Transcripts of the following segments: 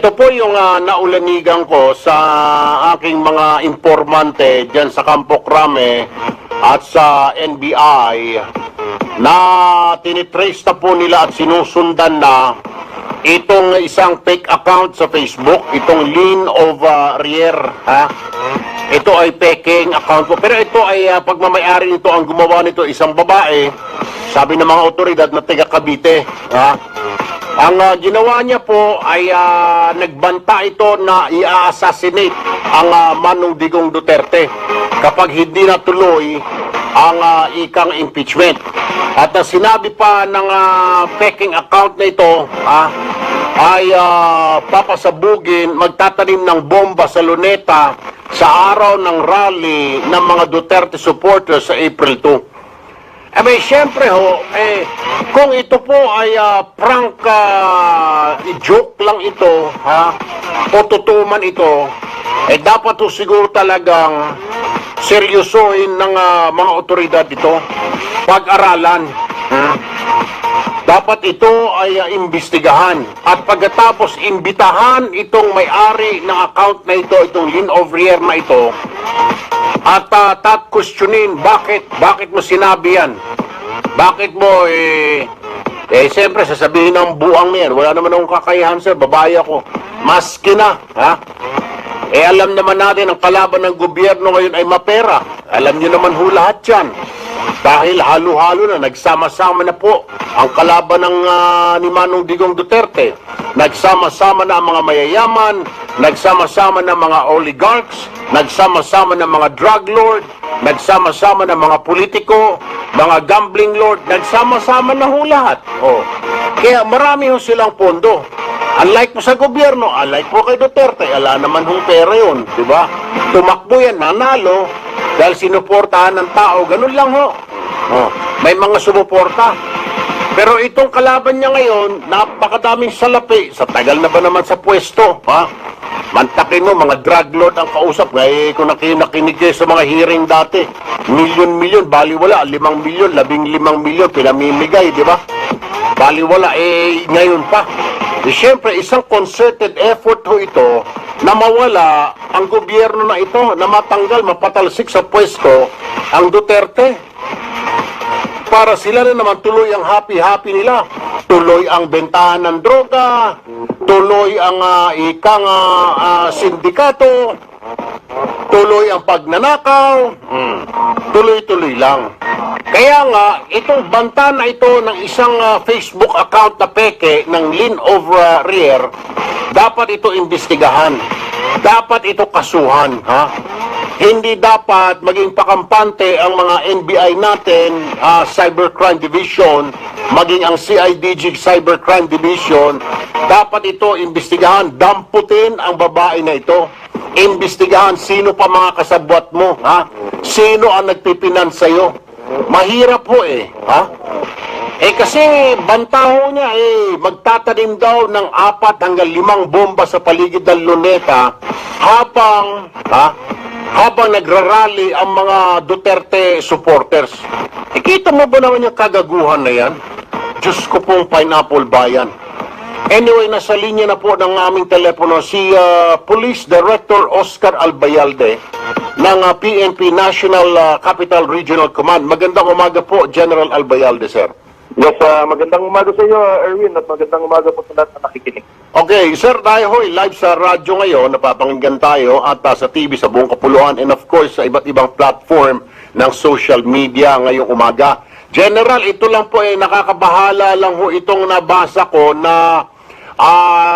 Ito po yung naulanigan ko sa aking mga informante dyan sa Campo Crame at sa NBI na tinitrace na po nila at sinusundan na itong isang fake account sa Facebook, itong Lynn of Rier. Ha? Ito ay peking account po. Pero ito ay pagmamayari nito, ang gumawa nito isang babae, sabi ng mga otoridad na taga Cavite. Ha? Ang ginawa niya po ay nagbanta ito na i-assassinate ang Manong Digong Duterte kapag hindi natuloy ang ikang impeachment. At sinabi pa ng peking account na ito ay papasabugin, magtatanim ng bomba sa Luneta sa araw ng rally ng mga Duterte supporters sa April 2. Siyempre ho, kung ito po ay prank, joke lang ito, o totoo man ito, dapat ho siguro talagang seryosohin ng mga otoridad ito, pag-aralan. Dapat ito ay imbestigahan. At pagkatapos imbitahan itong may-ari ng account na ito, itong Lynn of Rier na ito, at questionin, bakit mo sinabi yan? Bakit mo, siyempre, sasabihin ng buang yan, wala naman akong kakayahan, sir, babae ako. Maski na, ha? Alam naman natin, ang kalaban ng gobyerno ngayon ay mapera. Alam nyo naman ho lahat yan. Dahil halo-halo na, nagsama-sama na po ang kalaban ng ni Manong Digong Duterte. Nagsama-sama na ang mga mayayaman, nagsama-sama na mga oligarchs, nagsama-sama na mga drug lord, nagsama-sama na mga politiko, mga gambling lord, nagsama-sama na ho lahat. Kaya marami ho silang pondo. Unlike po sa gobyerno, unlike po kay Duterte, ala naman hong pera yun, di ba? Tumakbo yan, nanalo, dahil sinuportahan ng tao, ganun lang ho. May mga sumuporta. Pero itong kalaban niya ngayon, napakadaming salapi. Sa tagal na ba naman sa pwesto, ha? Mantakin mo, mga drug lord ang kausap. Ngayon, kung nakinig kayo sa mga hearing dati, milyon-milyon, baliwala, 5 milyon, 15 milyon, pinamimigay, di ba? Baliwala, ngayon pa. Siyempre, isang concerted effort ho ito na mawala ang gobyerno na ito, na matanggal, mapatalsik sa pwesto ang Duterte. Para sila na naman tuloy ang happy-happy nila. Tuloy ang bentahan ng droga, tuloy ang ikang sindikato, tuloy ang pagnanakaw, tuloy-tuloy lang. Kaya nga, itong banta na ito ng isang Facebook account na peke ng Lynn of Rier, dapat ito imbestigahan. Dapat ito kasuhan, ha? Hindi dapat maging pakampante ang mga NBI natin, Cybercrime Division, maging ang CIDG Cybercrime Division. Dapat ito imbestigahan, damputin ang babae na ito. Imbestigahan sino pa mga kasabwat mo, ha? Sino ang nagpipinan sa'yo? Mahirap po ha? Kasi bantaho niya magtatanim daw ng 4 hanggang 5 bomba sa paligid ng Luneta habang nagrarally ang mga Duterte supporters. Kita mo ba naman yung kagaguhan na yan? Diyos ko pong Pineapple Bayan. Anyway, nasa linya na po ng aming telepono si Police Director Oscar Albayalde ng PNP National Capital Regional Command. Magandang umaga po, General Albayalde, sir. Yes, magandang umaga sa iyo, Erwin, at magandang umaga po sa lahat na nakikinig. Okay, sir, tayo live sa radyo ngayon, napapakinggan tayo at sa TV sa buong kapuluan and of course sa iba't ibang platform ng social media ngayong umaga. General, ito lang po nakakabahala lang ho itong nabasa ko na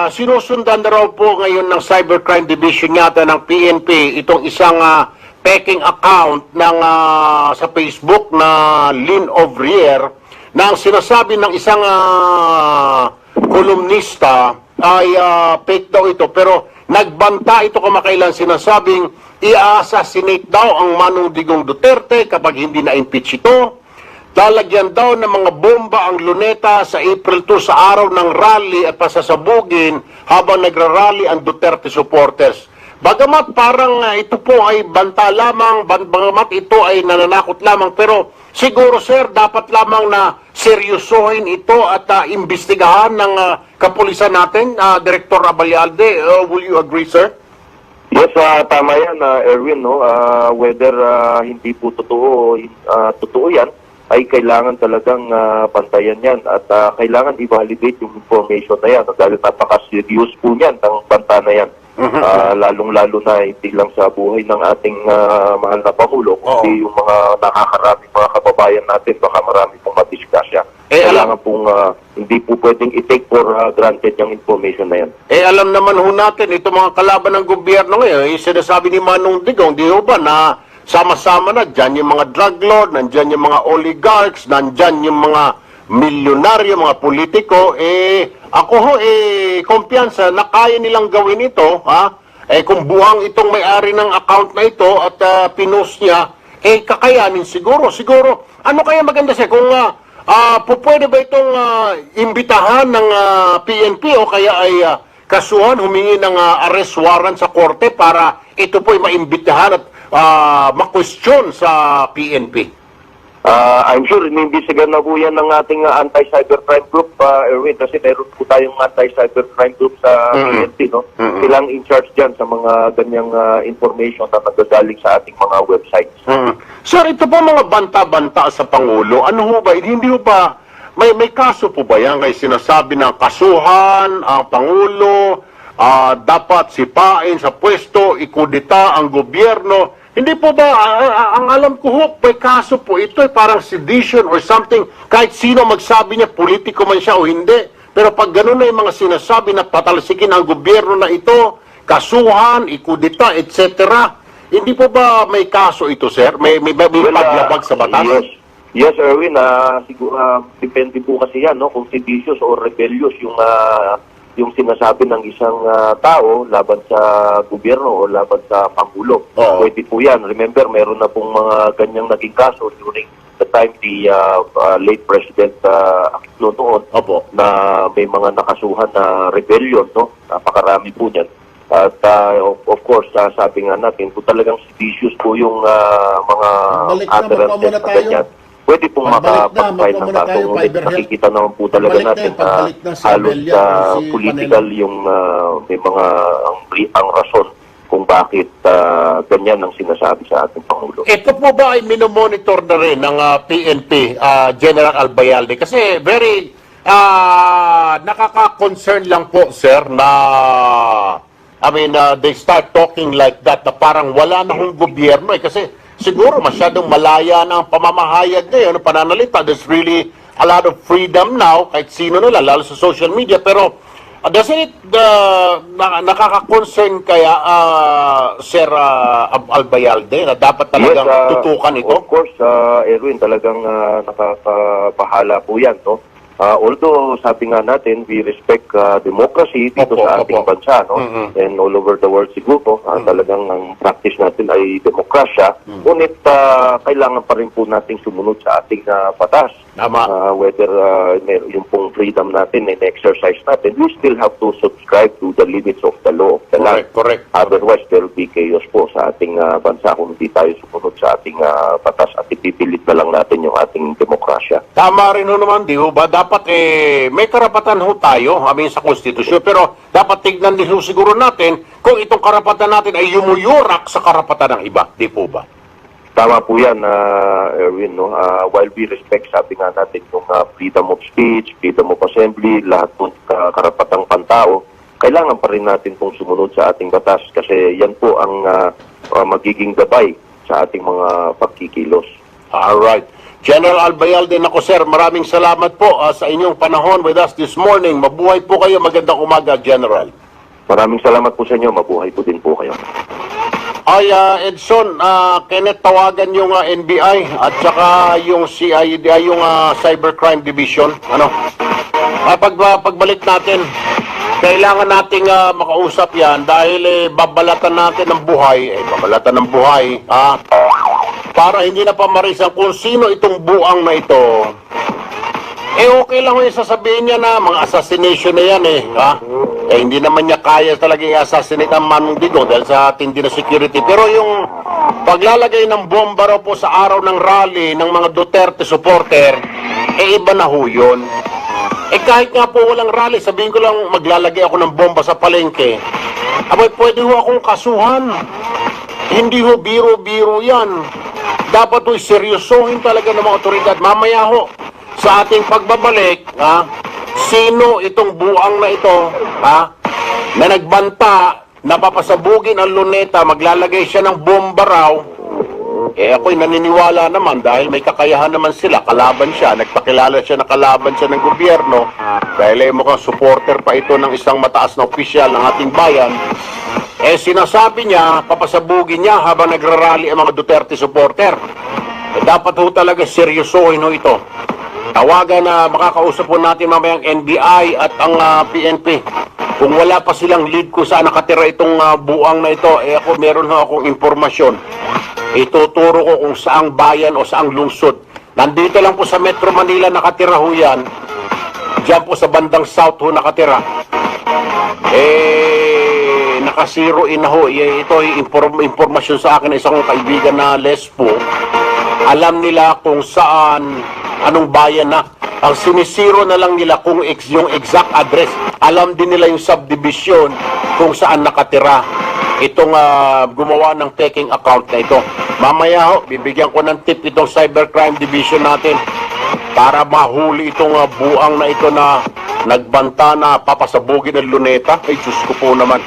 sinusundan na raw po ngayon ng Cybercrime Division yata ng PNP itong isang peking account ng sa Facebook na Lynn of Rier na ang sinasabi ng isang kolumnista ay fake daw ito, pero nagbanta ito kamakailan, sinasabing i-assassinate daw ang Manong Digong Duterte kapag hindi na-impeach ito. Lalagyan daw ng mga bomba ang Luneta sa April 2 sa araw ng rally at pasasabugin habang nagrarally ang Duterte supporters. Bagamat parang ito po ay banta lamang, bagamat ito ay nananakot lamang, pero siguro sir, dapat lamang na seryosohin ito at imbestigahan ng kapulisan natin, Director Abayalde. Will you agree, sir? Yes, tama yan, Erwin, no? Whether hindi po totoo, totoo yan, ay kailangan talagang pantayan yan at kailangan i-validate yung information na yan dahil napaka-serious po yan ng banta na yan. Lalong-lalo na hindi lang sa buhay ng ating mahal na Pangulo, kundi yung mga nakakaraming mga kababayan natin, baka marami pong madiskasya. Kailangan pong hindi po pwedeng i-take for granted yung information na yan. Alam naman ho natin, ito mga kalaban ng gobyerno ngayon, sinasabi ni Manong Digong, di ho ba na sama-sama na, dyan yung mga drug lord, nandyan yung mga oligarchs, nandyan yung mga milyonaryo, mga politiko, ako ho, kumpiyansa na kaya nilang gawin ito, kung buhang itong may-ari ng account na ito at pinost niya, kakayanin siguro. Siguro, ano kaya maganda siya kung pwede ba itong imbitahan ng PNP o kaya ay kasuhan, humingi ng arrest warrant sa korte para ito po'y maimbitahan at ma-question sa PNP? I'm sure inimbisigan na po yan ng ating anti-cybercrime group, Erwin, kasi meron po tayong anti-cybercrime group sa PNP, no? Silang in charge dyan sa mga ganyang information na nagagaling sa ating mga websites. Sir, ito po mga banta-banta sa Pangulo, ano ho ba, hindi ho ba, may kaso po ba yan kay sinasabi ng kasuhan, ang Pangulo, dapat sipain sa pwesto, ikudita ang gobyerno? Hindi po ba, ang alam ko ho, may kaso po ito, parang sedition or something, kahit sino magsabi niya, politiko man siya o hindi. Pero pag gano'n na yung mga sinasabi na patalsikin ang gobyerno na ito, kasuhan, ikudita, etc., hindi po ba may kaso ito, sir? May paglabag sa batas? Yes, Erwin, siguro, depende po kasi yan, no? Kung seditious or rebellious yung sinasabi ng isang tao laban sa gobyerno o laban sa Pangulo. Pwede po yan. Remember, meron na pong mga ganyang naging kaso during the time the late President Aquino noon na may mga nakasuhan na rebellion, no? Napakarami po yan. At of course, sabi nga natin, kung talagang seditious po yung mga utterances na ganyan, pwede pong makapag-file ng kaso. Nakikita naman po talaga natin na halos political yung may mga ang rason kung bakit ganyan ang sinasabi sa ating Pangulo. Ito po ba ay minomonitor na rin ng PNP, General Albayalde? Kasi very nakaka-concern lang po, sir, na they start talking like that na parang wala na hong gobyerno kasi siguro masyadong malaya na ang pamamahayag ngayon, pananalita. There's really a lot of freedom now, kahit sino nila, lalo sa social media. Pero, doesn't it nakaka-concern kaya, Sir Albayalde, na dapat talagang tutukan ito? Of course, Erwin, talagang nakakabahala po yan, no? Although, sabi nga natin, we respect democracy dito sa ating bansa, no? And all over the world siguro, talagang ang practice natin ay demokrasya. Ngunit kailangan pa rin po nating sumunod sa ating batas. Whether yung pong freedom natin and exercise natin, we still have to subscribe to the limits of the law of the land. Correct. Otherwise, there will be chaos po sa ating bansa kung hindi tayo sumunod sa ating batas at ipipilit na lang natin yung ating demokrasya. Tama rin ho naman, di ho ba? Dapat may karapatan ho tayo, sa konstitusyon, pero dapat tignan din ho siguro natin kung itong karapatan natin ay yumuyurak sa karapatan ng iba, di po ba? Tama po yan, Erwin. No? While we respect, sabi nga natin, yung freedom of speech, freedom of assembly, lahat po karapatang pantao, kailangan pa rin natin pong sumunod sa ating batas kasi yan po ang magiging gabay sa ating mga pagkikilos. Alright. General Albayalde, nako sir, maraming salamat po sa inyong panahon with us this morning. Mabuhay po kayo, magandang umaga, General. Maraming salamat po sa inyo, mabuhay po din po kayo. Ay, Edson, Kenneth, tawagan yung NBI at saka yung CID, yung Cybercrime Division. Pagbalik natin, kailangan nating makausap yan dahil babalatan natin ng buhay. Para hindi na pamarisan kung sino itong buang na ito Okay lang yung sasabihin niya na mga assassination na yan ha? Hindi naman niya kaya talaga i-assassinate ang Manong Digong dahil sa tindi na security. Pero yung paglalagay ng bomba raw po sa araw ng rally ng mga Duterte supporter, iba na ho yun. Kahit nga po walang rally, sabihin ko lang maglalagay ako ng bomba sa palengke, abay pwede ho akong kasuhan. Hindi ho biro-biro yan. Dapat ho'y seryosohin talaga ng mga otoridad. Mamaya ho, sa ating pagbabalik, sino itong buang na ito, na nagbanta, napapasabugin ang luneta, maglalagay siya ng bomba raw, ako'y naniniwala naman dahil may kakayahan naman sila, kalaban siya, nagpakilala siya na kalaban siya ng gobyerno, dahil mukhang supporter pa ito ng isang mataas na opisyal ng ating bayan, sinasabi niya, papasabugin niya habang nagrarally ang mga Duterte supporter. Dapat ho talaga seryosohin ho ito. Tawagan na makakausap po natin mamayang NBI at ang PNP. Kung wala pa silang lead kung saan nakatira itong buang na ito, ako meron ho akong impormasyon. Ituturo ko kung saang bayan o saang lungsod. Nandito lang po sa Metro Manila nakatira ho yan. Diyan po sa bandang south ho nakatira. Nakasiro in na ho. Ito ay impormasyon sa akin ng isang kaibigan na lespo. Alam nila kung saan, anong bayan na. Ang sinisiro na lang nila kung yung exact address. Alam din nila yung subdivision kung saan nakatira. Itong gumawa ng taking account na ito. Mamaya ho, bibigyan ko ng tip itong cybercrime division natin para mahuli itong buang na ito na nagbanta na papasabugin ng luneta. Diyos ko po naman.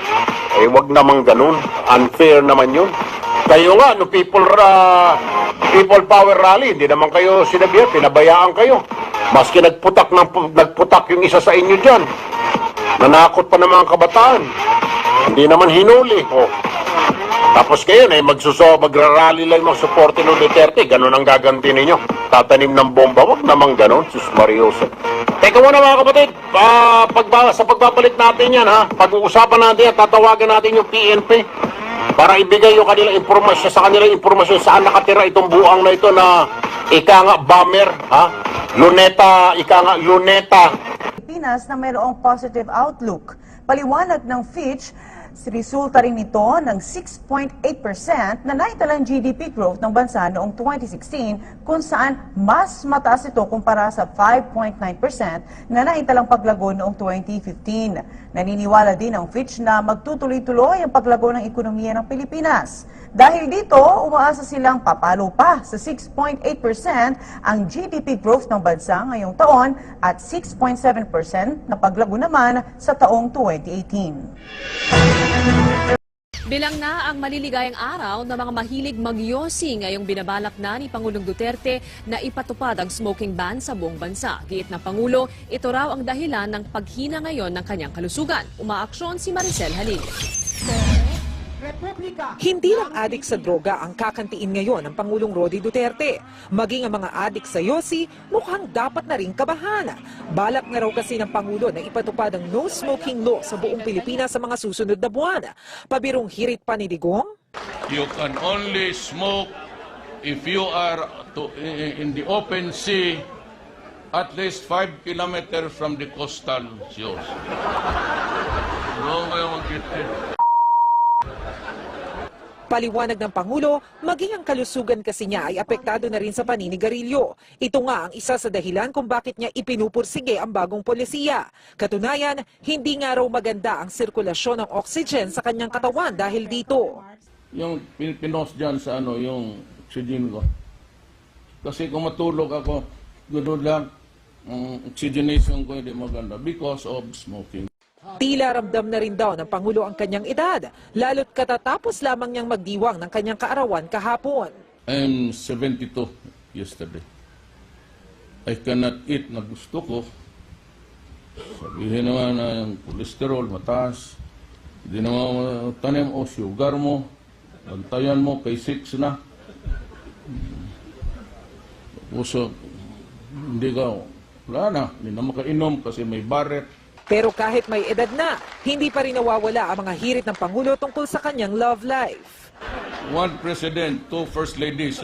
Wag naman ganun. Unfair naman yun. Kayo nga, no, people power rally, hindi naman kayo sinabihan, pinabayaan kayo. Maski nagputak yung isa sa inyo dyan. Nanakot pa ng mga kabataan. Hindi naman hinuli. Tapos kayo na magrarally lang mga suporte ng Duterte, ganun ang gaganti ninyo. Tatanim ng bomba, wag naman ganun. Sus Mariosa. Teka muna mga kapatid, sa pagbabalik natin yan pag-uusapan natin yan, tatawagan natin yung PNP para ibigay yung kanilang impormasyon sa kanilang impormasyon saan nakatira itong buang na ito na ika nga bomber, luneta, ika nga luneta. Pilipinas na mayroong positive outlook. Paliwanag ng Fitch, resulta rin ito ng 6.8% na naitalang GDP growth ng bansa noong 2016 kung saan mas mataas ito kumpara sa 5.9% na naitalang paglago noong 2015. Naniniwala din ang Fitch na magtutuloy-tuloy ang paglago ng ekonomiya ng Pilipinas. Dahil dito, umaasa silang papalo pa sa 6.8% ang GDP growth ng bansa ngayong taon at 6.7% na paglago naman sa taong 2018. Bilang na ang maliligayang araw na mga mahilig magyosi ngayong binabalak na ni Pangulong Duterte na ipatupad ang smoking ban sa buong bansa. Giit ng Pangulo, ito raw ang dahilan ng paghina ngayon ng kanyang kalusugan. Umaaksyon si Maricel Halil. Hindi lang adik sa droga ang kakantiin ngayon ng Pangulong Rody Duterte. Maging ang mga adik sa yosi, mukhang dapat na rin kabahan. Balak na raw kasi ng Pangulo na ipatupad ang no smoking law sa buong Pilipinas sa mga susunod na buwan. Pabirong hirit pa ni Digong. You can only smoke if you are in the open sea at least 5 kilometers from the coastal shores. Paliwanag ng Pangulo, maging ang kalusugan kasi niya ay apektado na rin sa paninigarilyo. Ito nga ang isa sa dahilan kung bakit niya ipinupursige ang bagong polisiya. Katunayan, hindi nga raw maganda ang sirkulasyon ng oxygen sa kanyang katawan dahil dito. Yung pinos dyan sa yung oxygen ko. Kasi kung matulog ako, gano'n lang, ang oxygenation ko hindi maganda because of smoking. Tila ramdam na rin daw ng Pangulo ang kanyang edad, lalo't katatapos lamang niyang magdiwang ng kanyang kaarawan kahapon. I'm 72 yesterday. I cannot eat na gusto ko. Sabihin naman na yung cholesterol mataas. Hindi naman tanim o sugar mo. Bantayan mo kay 6 na. Tapos hindi ka, wala na. Hindi na makainom kasi may baret. Pero kahit may edad na, hindi pa rin nawawala ang mga hirit ng Pangulo tungkol sa kanyang love life. One president, 2 first ladies.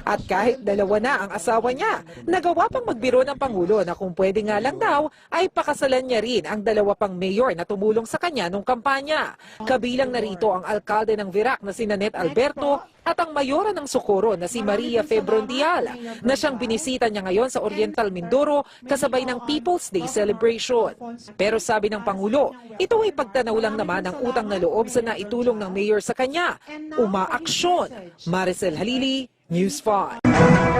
At kahit dalawa na ang asawa niya, nagawa pang magbiro ng Pangulo na kung pwede nga lang daw ay pakasalan niya rin ang dalawa pang mayor na tumulong sa kanya nung kampanya. Kabilang na rito ang alkalde ng Virac na si Nanette Alberto at ang mayora ng Socorro na si Maria Febrondial na siyang binisita niya ngayon sa Oriental Mindoro kasabay ng People's Day celebration. Pero sabi ng Pangulo, ito ay pagtanaw lang naman ng utang na loob sa naitulong ng mayor sa kanya. Umaaksyon. Maricel Halili, News 5.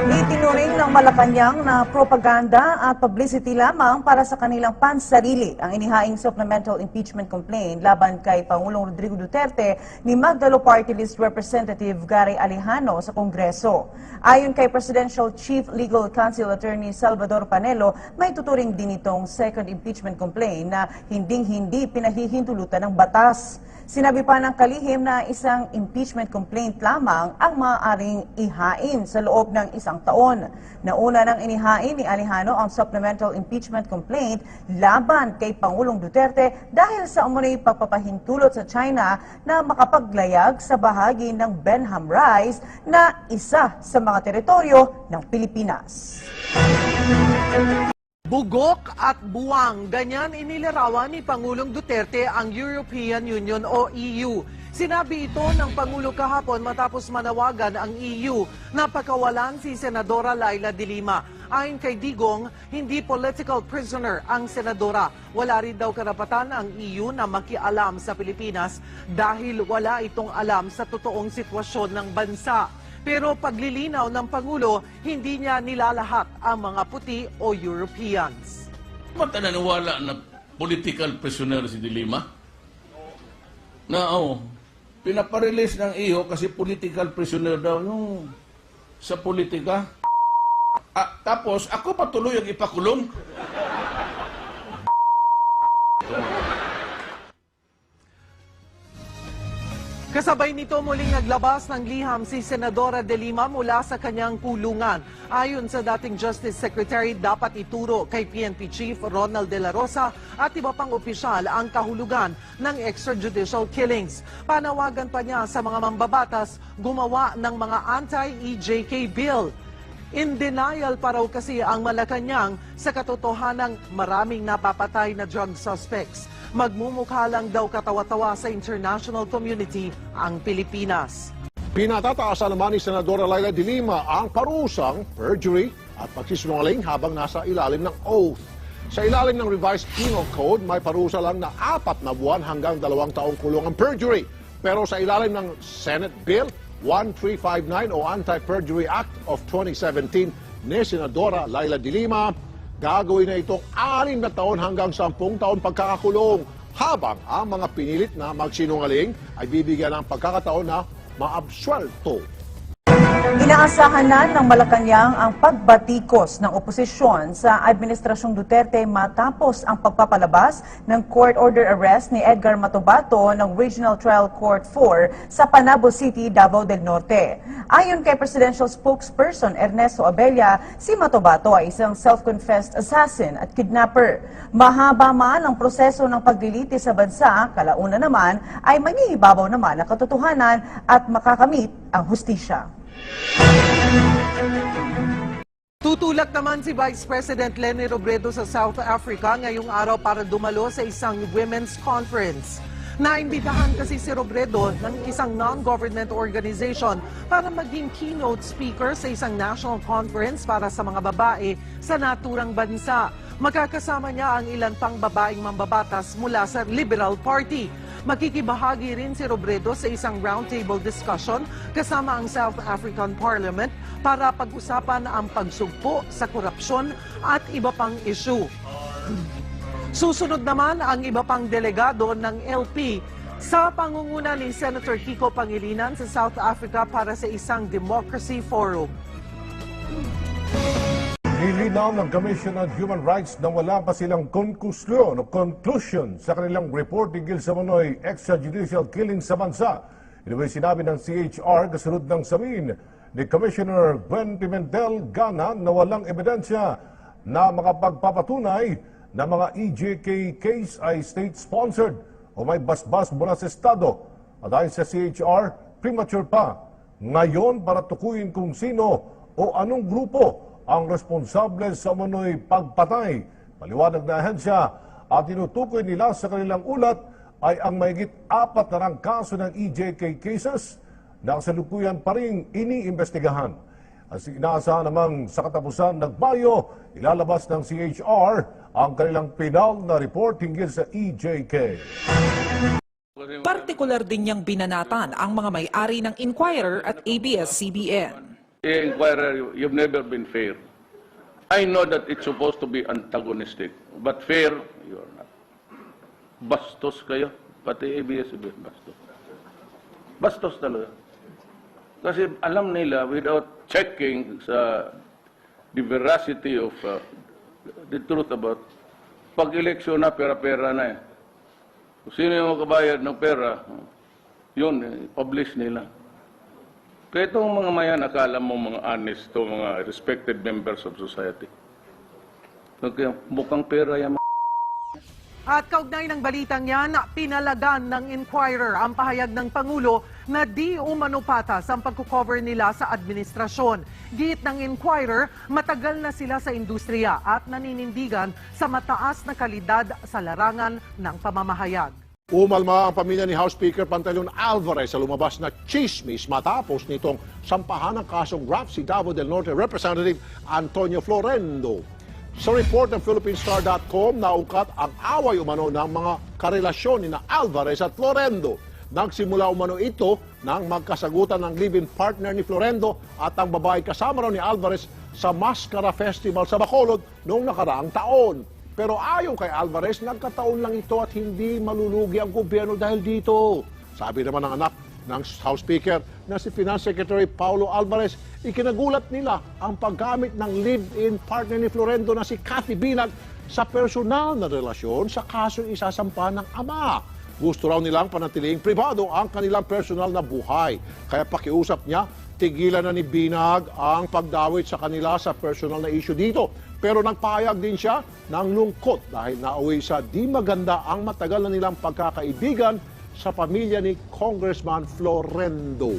Itinuring ng Malacanang na propaganda at publicity lamang para sa kanilang pansarili ang inihaing supplemental impeachment complaint laban kay Pangulong Rodrigo Duterte ni Magdalo Party List Representative Gary Alejano sa Kongreso. Ayon kay Presidential Chief Legal Counsel Attorney Salvador Panelo, may tuturing din itong second impeachment complaint na hinding-hindi pinahihintulutan ng batas. Sinabi pa ng kalihim na isang impeachment complaint lamang ang maaaring ihain sa loob ng isang taon. Nauna nang inihain ni Alejano ang supplemental impeachment complaint laban kay Pangulong Duterte dahil sa umunoy pagpapahintulot sa China na makapaglayag sa bahagi ng Benham Rice na isa sa mga teritoryo ng Pilipinas. Bugok at buwang, ganyan inilarawan ni Pangulong Duterte ang European Union o EU. Sinabi ito ng Pangulo kahapon matapos manawagan ang EU na pakawalan si Senadora Laila de Lima. Ayon kay Digong, hindi political prisoner ang senadora. Wala rin daw karapatan ang EU na makialam sa Pilipinas dahil wala itong alam sa totoong sitwasyon ng bansa. Pero paglilinaw ng Pangulo, hindi niya nilalahat ang mga puti o Europeans. Ba't naniniwala na political prisoner si De Lima? Na pinaparelease ng iyo kasi political prisoner daw yung sa politika. Tapos ako patuloy ang ipakulong. Kasabay nito muling naglabas ng liham si Senadora de Lima mula sa kanyang kulungan. Ayon sa dating Justice Secretary, dapat ituro kay PNP Chief Ronald De La Rosa at iba pang opisyal ang kahulugan ng extrajudicial killings. Panawagan pa niya sa mga mambabatas gumawa ng mga anti-EJK bill. In denial pa raw kasi ang Malacanang sa katotohanang maraming napapatay na drug suspects. Magmumukha lang daw katawa-tawa sa international community ang Pilipinas. Pinatataasan naman ni Senadora Laila de Lima ang parusang perjury at pagsisinungaling habang nasa ilalim ng oath. Sa ilalim ng revised penal code, may parusa lang na 4 na buwan hanggang 2 taong kulong ang perjury. Pero sa ilalim ng Senate Bill 1359 o Anti-Perjury Act of 2017 ni Senadora Laila de Lima, gagawin na itong 6 na taon hanggang 10 taon pagkakakulong, habang ang mga pinilit na magsinungaling ay bibigyan ng pagkakataon na maabsuelto. Inaasahan na ng Malacanang ang pagbatikos ng oposisyon sa Administrasyong Duterte matapos ang pagpapalabas ng court order arrest ni Edgar Matobato ng Regional Trial Court 4 sa Panabo City, Davao del Norte. Ayon kay Presidential Spokesperson Ernesto Abella, si Matobato ay isang self-confessed assassin at kidnapper. Mahaba man ang proseso ng paglilitis sa bansa, kalauna naman ay mangihibabaw naman ang katotohanan at makakamit ang hustisya. Tutulak naman si Vice President Leni Robredo sa South Africa ngayong araw para dumalo sa isang women's conference. Naimbitahan kasi si Robredo ng isang non-government organization para maging keynote speaker sa isang national conference para sa mga babae sa naturang bansa. Magkakasama niya ang ilan pang babaeng mambabatas mula sa Liberal Party. Makikibahagi rin si Robredo sa isang roundtable discussion kasama ang South African Parliament para pag-usapan ang pagsugpo sa korupsyon at iba pang issue. Susunod naman ang iba pang delegado ng LP sa pangunguna ni Senator Kiko Pangilinan sa South Africa para sa isang democracy forum. Nilinaw ng Commission on Human Rights na wala pa silang conclusion sa kanilang report tigil sa manoy extrajudicial killing sa bansa. Ito ay sinabi ng CHR kasunod ng sabihin ni Commissioner Gwen Pimentel Gana na walang ebidensya na makapagpapatunay na mga EJK case ay state-sponsored o may basbas mula sa Estado. At ayon sa CHR, premature pa ngayon para tukuyin kung sino o anong grupo ang responsable sa umano'y pagpatay. Paliwanag na ahensya at tinutukoy nila sa kanilang ulat ay ang mahigit 4 na kaso ng EJK cases na kasalukuyan pa rin iniimbestigahan. At inaasahan namang sa katapusan ng Mayo, ilalabas ng CHR ang kanilang final na report hinggil sa EJK. Partikular din niyang binanatan ang mga may-ari ng Inquirer at ABS-CBN. Inquirer, you've never been fair. I know that it's supposed to be antagonistic, but fair, you're not. Bastos kayo, pati ABS-CBN, bastos. Bastos talaga. Kasi alam nila, without checking sa the veracity of the truth about, pag-eleksyon na, pera-pera na eh. Kung sino yung makabayad ng pera, yun, publish nila. Kaya itong mga mayan, akala mo mga honest to, mga respected members of society. Kaya mukhang pera yan. At kaugnay ng balitang yan, pinalagan ng Inquirer ang pahayag ng Pangulo na di umano patas ang pagkukover nila sa administrasyon. Giit ng Inquirer, matagal na sila sa industriya at naninindigan sa mataas na kalidad sa larangan ng pamamahayag. Umalma ang pamilya ni House Speaker Pantaleon Alvarez sa lumabas na chismis matapos nitong sampahan ng kasong graft si Davao del Norte Representative Antonio Florendo. Sa report ng PhilippineStar.com, naungkat ang away umano ng mga karelasyon ni na Alvarez at Florendo. Nagsimula umano ito nang magkasagutan ng live-in partner ni Florendo at ang babae kasama raw ni Alvarez sa Mascara Festival sa Bacolod noong nakaraang taon. Pero ayon kay Alvarez, nagkataon lang ito at hindi malulugi ang gobyerno dahil dito. Sabi naman ng anak ng House Speaker na si Finance Secretary Paulo Alvarez, ikinagulat nila ang paggamit ng live-in partner ni Florendo na si Cathy Binag sa personal na relasyon sa kasong isasampa ng ama. Gusto raw nilang panatiling pribado ang kanilang personal na buhay. Kaya pakiusap niya, tigilan na ni Binag ang pagdawit sa kanila sa personal na issue dito. Pero nagpahayag din siya ng lungkot dahil nauwi sa di maganda ang matagal na nilang pagkakaibigan sa pamilya ni Congressman Florendo.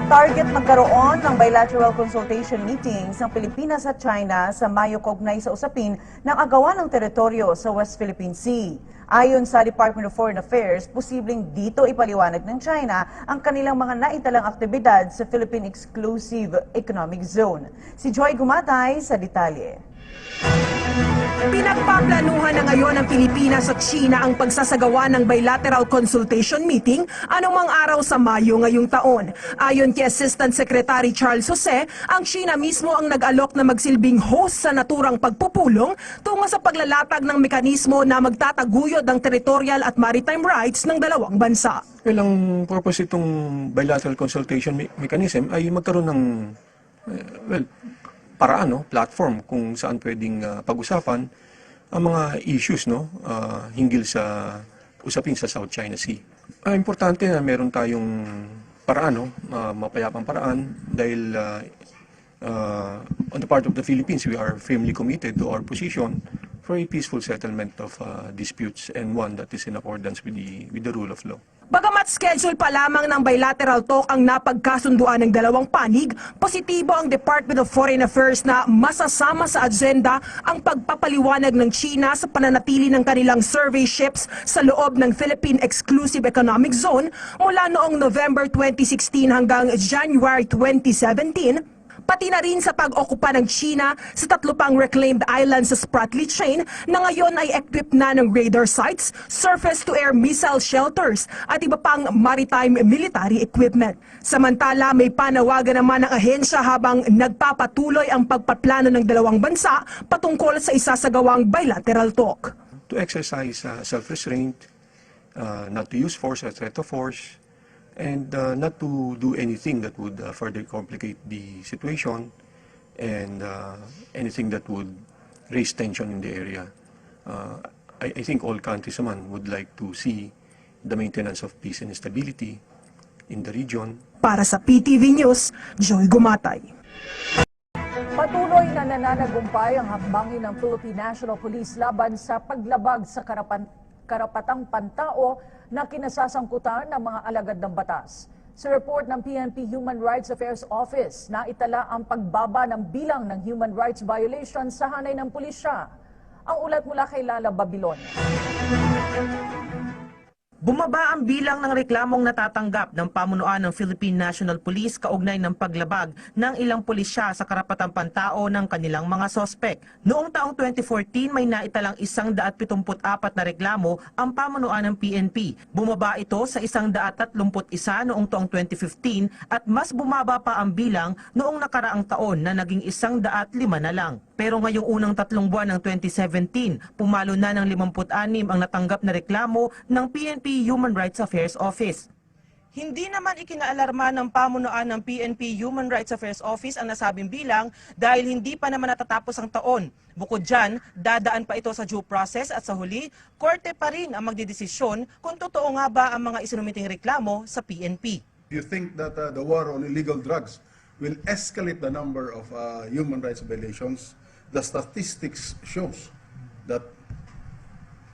Target magkaroon ng bilateral consultation meetings ng Pilipinas at China sa Mayo kaugnay sa usapin ng agawan ng teritoryo sa West Philippine Sea. Ayon sa Department of Foreign Affairs, posibleng dito ipaliwanag ng China ang kanilang mga naitalang aktibidad sa Philippine Exclusive Economic Zone. Si Joy Gumatay sa detalye. Pinagpaplanuhan na ngayon ng Pilipinas at China ang pagsasagawa ng bilateral consultation meeting anumang araw sa Mayo ngayong taon. Ayon kay Assistant Secretary Charles Jose, ang China mismo ang nag-alok na magsilbing host sa naturang pagpupulong tungo sa paglalatag ng mekanismo na magtataguyod ng territorial at maritime rights ng dalawang bansa. Well, ang purpose itong bilateral consultation mechanism ay magkaroon ng paraan, platform kung saan pwedeng pag-usapan ang mga issues hinggil sa usapin sa South China Sea. Importante na meron tayong paraan, mapayapang paraan dahil on the part of the Philippines, we are firmly committed to our position for a peaceful settlement of disputes and one that is in accordance with the rule of law. Bagamat schedule pa lamang ng bilateral talk ang napagkasunduan ng dalawang panig, positibo ang Department of Foreign Affairs na masasama sa agenda ang pagpapaliwanag ng China sa pananatili ng kanilang survey ships sa loob ng Philippine Exclusive Economic Zone mula noong November 2016 hanggang January 2017, pati na rin sa pag-okupa ng China sa 3 pang reclaimed islands sa Spratly Chain na ngayon ay equipped na ng radar sites, surface-to-air missile shelters at iba pang maritime military equipment. Samantala, may panawagan naman ng ahensya habang nagpapatuloy ang pagpaplano ng dalawang bansa patungkol sa isasagawang bilateral talk. To exercise self-restraint, not to use force or threat of force, and not to do anything that would further complicate the situation and anything that would raise tension in the area. I think all countries naman would like to see the maintenance of peace and stability in the region. Para sa PTV News, Joy Gumatay. Patuloy na nananagumpay ang hakbangin ng Philippine National Police laban sa paglabag sa karapatang pantao na kinasasangkutan ng mga alagad ng batas. Sa report ng PNP Human Rights Affairs Office, naitala ang pagbaba ng bilang ng human rights violations sa hanay ng pulisya. Ang ulat mula kay Lala Babilon. Bumaba ang bilang ng reklamong natatanggap ng pamunuan ng Philippine National Police kaugnay ng paglabag ng ilang pulisya sa karapatang pantao ng kanilang mga sospek. Noong taong 2014, may naitalang 174 na reklamo ang pamunuan ng PNP. Bumaba ito sa 131 noong taong 2015 at mas bumaba pa ang bilang noong nakaraang taon na naging 105 na lang. Pero ngayong unang 3 buwan ng 2017, pumalo na ng 56 ang natanggap na reklamo ng PNP Human Rights Affairs Office. Hindi naman ikinaalarma ng pamunuan ng PNP Human Rights Affairs Office ang nasabing bilang dahil hindi pa naman natatapos ang taon. Bukod dyan, dadaan pa ito sa due process at sa huli, korte pa rin ang magdidesisyon kung totoo nga ba ang mga isinumiting reklamo sa PNP. You think that the war on illegal drugs will escalate the number of human rights violations? The statistics shows that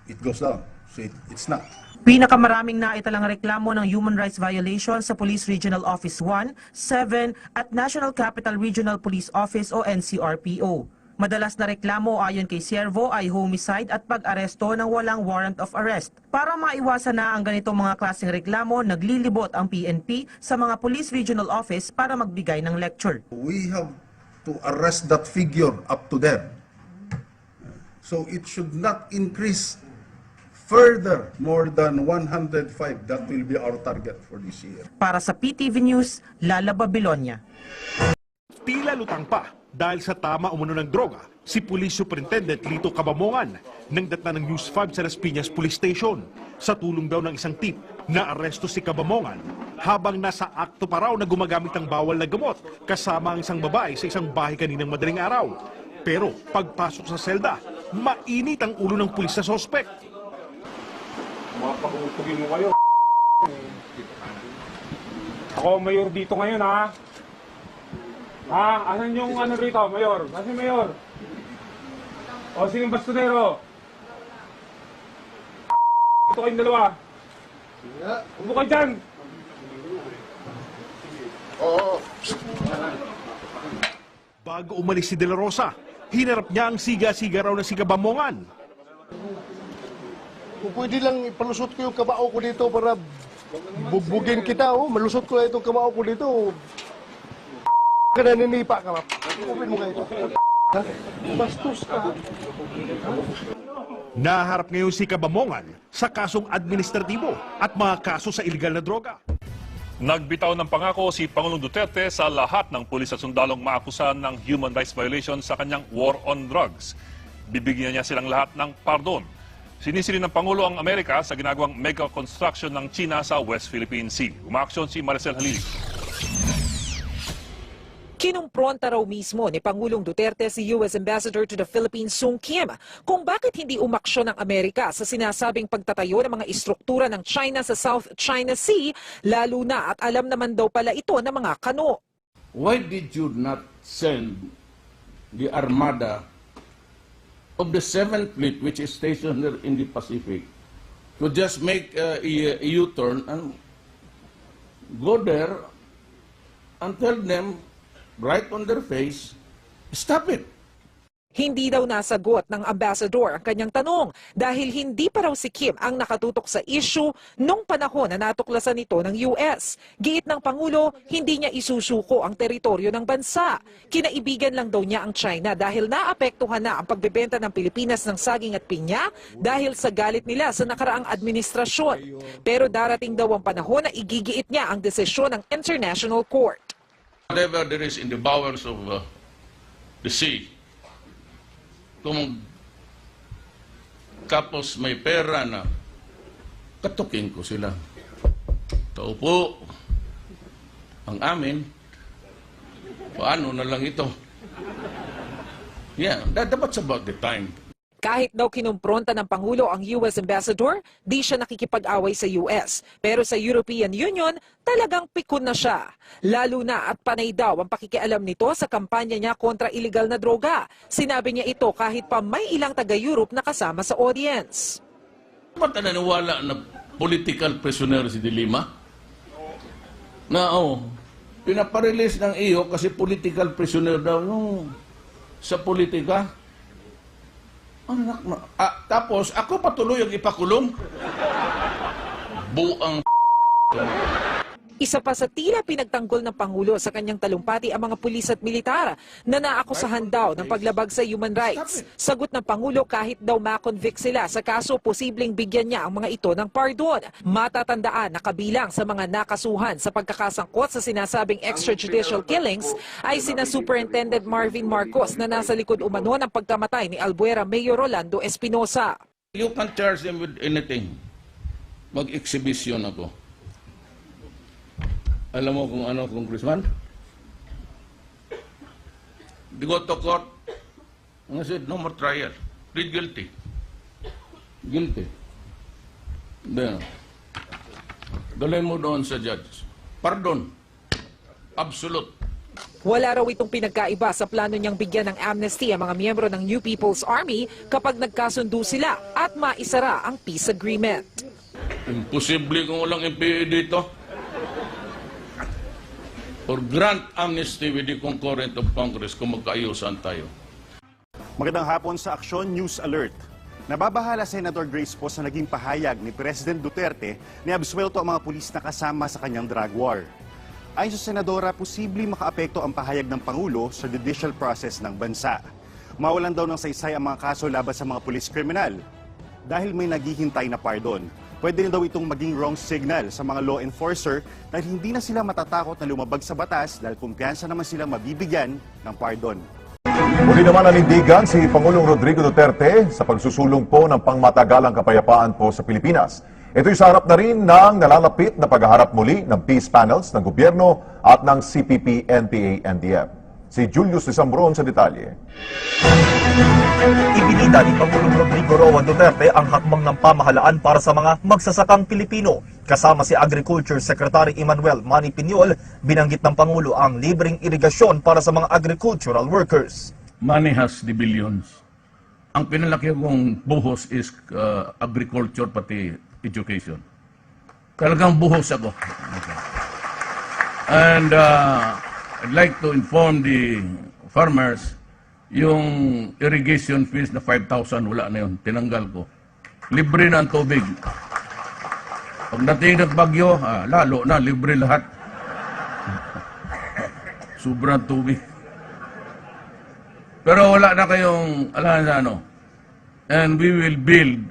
it goes down. So it's not. Pinakamaraming naitalang reklamo ng human rights violations sa Police Regional Office 1, 7 at National Capital Regional Police Office o NCRPO. Madalas na reklamo ayon kay Siervo ay homicide at pag-aresto ng walang warrant of arrest. Para maiwasan na ang ganitong mga klaseng reklamo, naglilibot ang PNP sa mga Police Regional Office para magbigay ng lecture. We have to arrest that figure up to there. So it should not increase further more than 105. That will be our target for this year. Para sa PTV News, Lala Babilonia. Tila lutang pa dahil sa tama umano ng droga si Police Superintendent Lito Cabamongan nang datna ng News 5 sa Las Piñas Police Station. Sa tulong daw ng isang tip, na-aresto si Cabamongan habang nasa akto pa raw na gumagamit ng bawal na gamot kasama ang isang babae sa isang bahay kaninang madaling araw. Pero pagpasok sa selda, mainit ang ulo ng pulis sa sospek. Mapag-upugin mo kayo. Ako mayor dito ngayon ha. Ha? Asan yung ano rito, mayor? Asan mayor? O sinong bastonero? Ito kayong dalawa. Upo kayo dyan. Bago umalis si De La Rosa, hinarap niya ang siga-siga raw na si Cabamongan. Kung pwede lang ipalusot ko yung kamao ko dito para bugbugin kita, malusot ko lang itong kamao ko dito. Ka naninipa ka, kupin mo kayo ito. Bastos ka. Naharap ngayon si Cabamongan sa kasong administratibo at mga kaso sa iligal na droga. Nagbitaw ng pangako si Pangulong Duterte sa lahat ng pulis at sundalong maakusahan ng human rights violation sa kanyang war on drugs. Bibigyan niya silang lahat ng pardon. Sinisili ng Pangulo ang Amerika sa ginagawang mega construction ng China sa West Philippine Sea. Umaaksyon si Maricel Halil. Kinumpronta raw mismo ni Pangulong Duterte si US Ambassador to the Philippines Sung Kim kung bakit hindi umaksyon ng Amerika sa sinasabing pagtatayo ng mga istruktura ng China sa South China Sea, lalo na at alam naman daw pala ito ng mga kano. Why did you not send the armada of the 7th Fleet, which is stationed there in the Pacific, to just make a U-turn and go there and tell them right on their face, stop it. Hindi daw nasagot ng ambassador ang kanyang tanong dahil hindi pa raw si Kim ang nakatutok sa issue nung panahon na natuklasan nito ng US. Giit ng Pangulo, hindi niya isusuko ang teritoryo ng bansa. Kinaibigan lang daw niya ang China dahil naapektuhan na ang pagbebenta ng Pilipinas ng saging at pinya dahil sa galit nila sa nakaraang administrasyon. Pero darating daw ang panahon na igigiit niya ang desisyon ng International Court. Whatever there is in the bowels of the sea, kung kapos may pera na katukin ko sila. Taupo ang amin. Paano na lang ito? Yeah, that's about the time. Kahit daw kinumpronta ng Pangulo ang US Ambassador, di siya nakikipag-away sa US. Pero sa European Union, talagang pikon na siya. Lalo na at panay daw ang pakikialam nito sa kampanya niya kontra illegal na droga. Sinabi niya ito kahit pa may ilang taga-Europe na kasama sa audience. Ba't naniniwala na political prisoner si De Lima? Na, pinaparelease ng iyo kasi political prisoner daw nung sa politika. Tapos, ako patuloy ang ipakulong. Buang Isa pa sa tila pinagtanggol ng Pangulo sa kanyang talumpati ang mga pulis at militar na naakusahan daw ng paglabag sa human rights. Sagot ng Pangulo, kahit daw ma-convict sila sa kaso, posibleng bigyan niya ang mga ito ng pardon. Matatandaan na kabilang sa mga nakasuhan sa pagkakasangkot sa sinasabing extrajudicial killings ay sina Superintendent Marvin Marcos na nasa likod umano ng pagkamatay ni Albuera Mayor Rolando Espinosa. You can charge them with anything. Mag-exhibition ako. Alam mo kung ano, Congressman? They go to court. And I said, no more trial. Plead guilty. Guilty. Then, dalhin mo doon sa judge. Pardon. Absolute. Wala raw itong pinagkaiba sa plano niyang bigyan ng amnesty ang mga miyembro ng New People's Army kapag nagkasundo sila at maisara ang peace agreement. Imposible kung walang MPA dito. Or grant amnesty with the concurrent of Congress kung magkaayusan tayo. Magandang hapon sa Aksyon News Alert. Nababahala Senator Grace Poe sa naging pahayag ni President Duterte na absuelto ang mga pulis na kasama sa kanyang drug war. Ayon sa Senadora, posibleng makaapekto ang pahayag ng Pangulo sa judicial process ng bansa. Mawalan daw ng saysay ang mga kaso laban sa mga pulis kriminal dahil may naghihintay na pardon. Pwede rin daw itong maging wrong signal sa mga law enforcer dahil hindi na sila matatakot na lumabag sa batas dahil kumpiyansa naman silang mabibigyan ng pardon. Muli naman nanindigan si Pangulong Rodrigo Duterte sa pagsusulong po ng pangmatagalang kapayapaan po sa Pilipinas. Ito'y sa harap na rin ng nalalapit na paghaharap muli ng peace panels ng gobyerno at ng CPP, NPA, NDF. Si Julius Lisambron sa detalye. Ibinida ni Pangulong Rodrigo Roa Duterte ang hakbang ng pamahalaan para sa mga magsasakang Pilipino. Kasama si Agriculture Secretary Emmanuel Manny Piñol, binanggit ng Pangulo ang libreng irigasyon para sa mga agricultural workers. Money has the billions. Ang pinalaki kong buhos is agriculture pati education. Talagang buhos ako. Okay. And I'd like to inform the farmers, yung irrigation fees na 5,000, wala na yun. Tinanggal ko. Libre na ang tubig. Pagdating ng bagyo, lalo na, libre lahat. Sobrang tubig. Pero wala na kayong alam na ano. And we will build.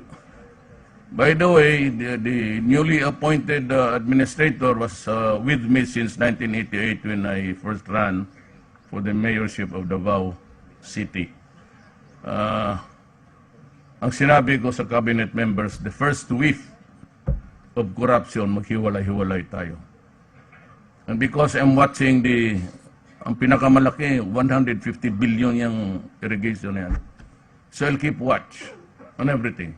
By the way, the newly appointed administrator was with me since 1988 when I first ran for the mayorship of Davao City. Ang sinabi ko sa cabinet members, the first whiff of corruption, maghiwalay-hiwalay tayo. And because I'm watching ang pinakamalaki, 150 billion yung irrigation yan. So I'll keep watch on everything.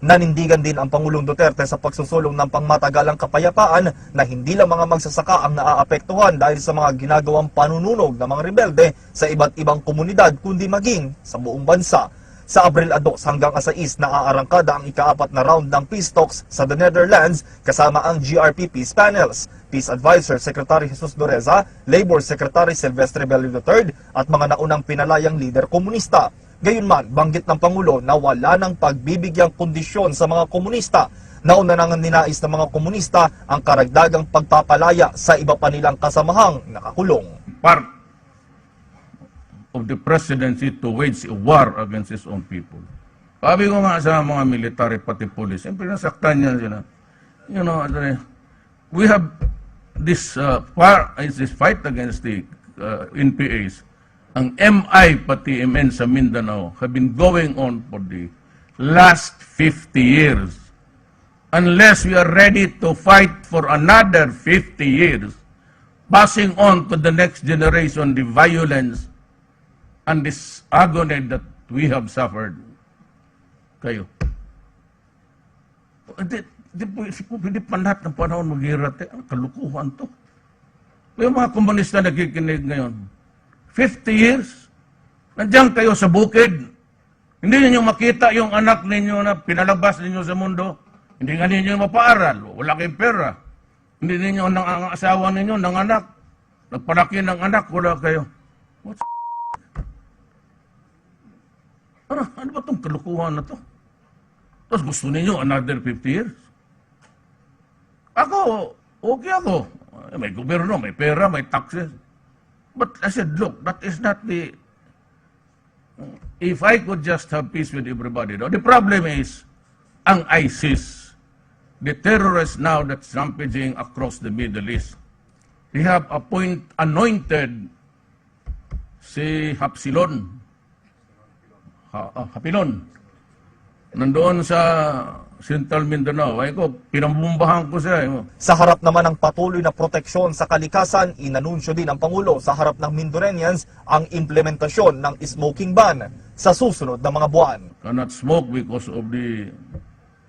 Nanindigan din ang Pangulong Duterte sa pagsusulong ng pangmatagalang kapayapaan na hindi lang mga magsasaka ang naaapektuhan dahil sa mga ginagawang panununog ng mga rebelde sa iba't ibang komunidad kundi maging sa buong bansa. Sa Abril 2 hanggang 6 naaarangkada ang ika-4 na round ng peace talks sa the Netherlands kasama ang GRP Peace Panels, Peace Advisor Secretary Jesus Dureza, Labor Secretary Silvestre Bello III at mga naunang pinalayang lider komunista. Gayunman, banggit ng Pangulo na wala ng pagbibigyang kondisyon sa mga komunista. Nauna nang ninais ng mga komunista ang karagdagang pagpapalaya sa iba pa nilang kasamahang nakakulong. Part of the presidency to wage a war against his own people. Sabi ko nga sa mga military pati police, siyempre nasaktan niya sila. You know, we have this fight against the NPAs. Ang MI pati MN sa Mindanao have been going on for the last 50 years. Unless we are ready to fight for another 50 years, passing on to the next generation the violence and this agony that we have suffered. Kayo. Hindi pa lahat ng panahon mag-irat. Kalukuhan to. Yung mga komunista nakikinig ngayon, 50 years, nandiyan kayo sa bukid. Hindi ninyo makita yung anak ninyo na pinalabas ninyo sa mundo. Hindi nga ninyo mapaaral. Wala kayong pera. Hindi ninyo ang asawa ninyo, ng anak. Nagpalaki ng anak, wala kayo. What ano ba itong kalukuhan na to? Tapos gusto ninyo another 50 years? Ako, okay ako. May gobyerno, may pera, may taxes. But I said, look, that is not the... If I could just have peace with everybody, no? The problem is, ang ISIS, the terrorists now that's rampaging across the Middle East, they have anointed si Hapilon. Nandoon sa Central Mindanao. Ay ko, pinambumbahan ko siya. Sa harap naman ng patuloy na proteksyon sa kalikasan, inanunsyo din ng Pangulo sa harap ng Mindorenians ang implementasyon ng smoking ban sa susunod na mga buwan. Cannot smoke because of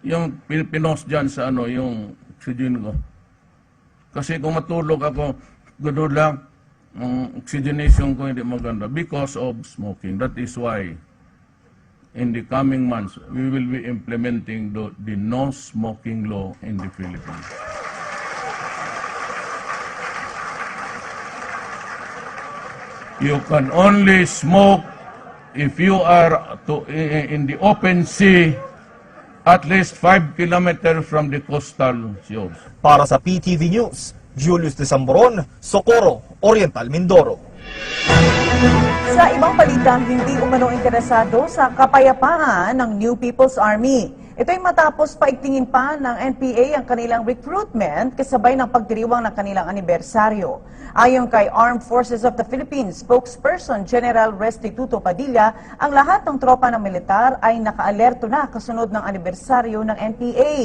yung pinos dyan sa yung oxygen ko. Kasi kung matulog ako, gano'n lang, ang oxygenation ko hindi maganda because of smoking. That is why in the coming months, we will be implementing the no smoking law in the Philippines. You can only smoke if you are in the open sea at least 5 kilometers from the coastal shores. Para sa PTV News, Julius Desamboron, Socorro, Oriental Mindoro. Sa ibang balita, hindi umano interesado sa kapayapaan ng New People's Army. Ito'y matapos paigtingin pa ng NPA ang kanilang recruitment kasabay ng pagdiriwang ng kanilang anibersaryo. Ayon kay Armed Forces of the Philippines spokesperson General Restituto Padilla, ang lahat ng tropa ng militar ay nakaalerto na kasunod ng anibersaryo ng NPA.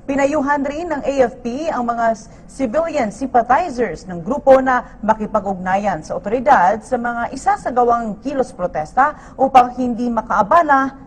Pinayuhan rin ng AFP ang mga civilian sympathizers ng grupo na makipag-ugnayan sa otoridad sa mga isasagawang kilos protesta upang hindi makaabala